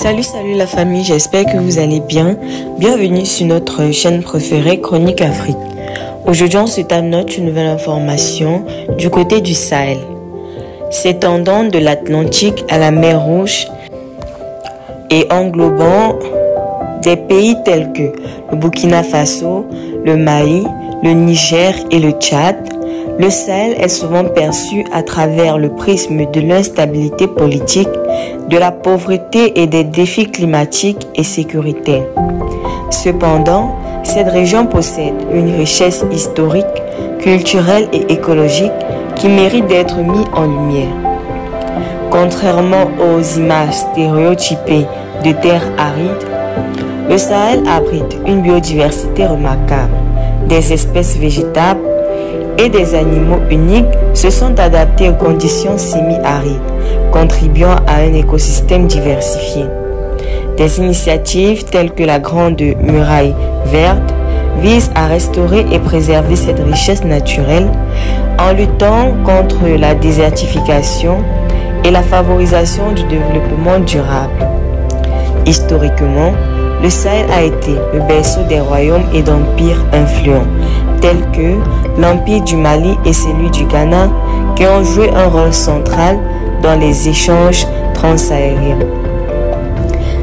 Salut la famille, j'espère que vous allez bien. Bienvenue sur notre chaîne préférée Chronique Afrique. Aujourd'hui on s'étale une nouvelle information du côté du Sahel. S'étendant de l'Atlantique à la mer Rouge et englobant des pays tels que le Burkina Faso, le Mali, le Niger et le Tchad, le Sahel est souvent perçu à travers le prisme de l'instabilité politique, de la pauvreté et des défis climatiques et sécuritaires. Cependant, cette région possède une richesse historique, culturelle et écologique qui mérite d'être mise en lumière. Contrairement aux images stéréotypées de terres arides, le Sahel abrite une biodiversité remarquable. Des espèces végétales et des animaux uniques se sont adaptés aux conditions semi-arides, contribuant à un écosystème diversifié. Des initiatives telles que la Grande Muraille Verte visent à restaurer et préserver cette richesse naturelle en luttant contre la désertification et la favorisation du développement durable. Historiquement, le Sahel a été le berceau des royaumes et d'empires influents, tels que l'Empire du Mali et celui du Ghana, qui ont joué un rôle central dans les échanges transsahariens.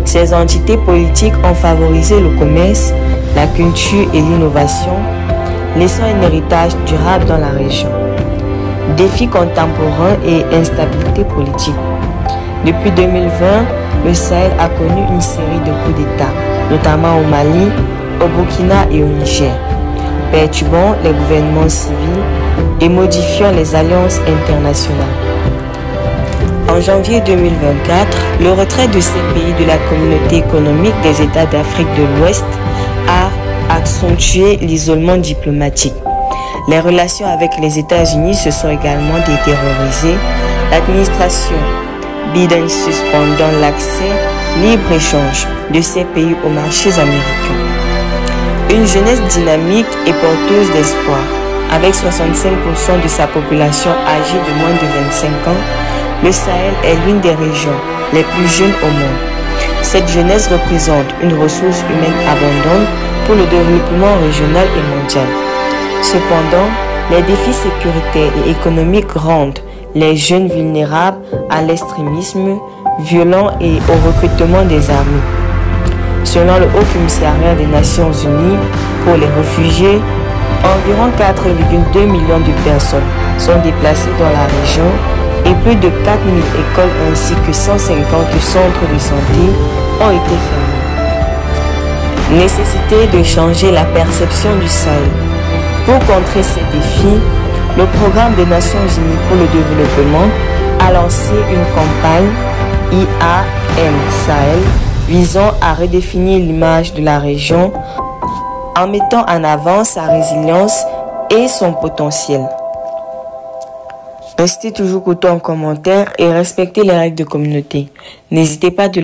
Ces entités politiques ont favorisé le commerce, la culture et l'innovation, laissant un héritage durable dans la région. Défis contemporains et instabilité politique. Depuis 2020, le Sahel a connu une série de coups d'État, notamment au Mali, au Burkina et au Niger, perturbant les gouvernements civils et modifiant les alliances internationales. En janvier 2024, le retrait de ces pays de la communauté économique des États d'Afrique de l'Ouest a accentué l'isolement diplomatique. Les relations avec les États-Unis se sont également détériorisées. L'administration Biden suspendant l'accès libre-échange de ces pays aux marchés américains. Une jeunesse dynamique et porteuse d'espoir. Avec 65% de sa population âgée de moins de 25 ans, le Sahel est l'une des régions les plus jeunes au monde. Cette jeunesse représente une ressource humaine abondante pour le développement régional et mondial. Cependant, les défis sécuritaires et économiques rendent les jeunes vulnérables à l'extrémisme violent et au recrutement des armées. Selon le Haut Commissariat des Nations Unies pour les réfugiés, environ 4,2 millions de personnes sont déplacées dans la région et plus de 4000 écoles ainsi que 150 centres de santé ont été fermés. Nécessité de changer la perception du Sahel. Pour contrer ces défis, le Programme des Nations Unies pour le développement a lancé une campagne IAM Sahel visant à redéfinir l'image de la région en mettant en avant sa résilience et son potentiel. Restez toujours courtois en commentaire et respectez les règles de communauté. N'hésitez pas de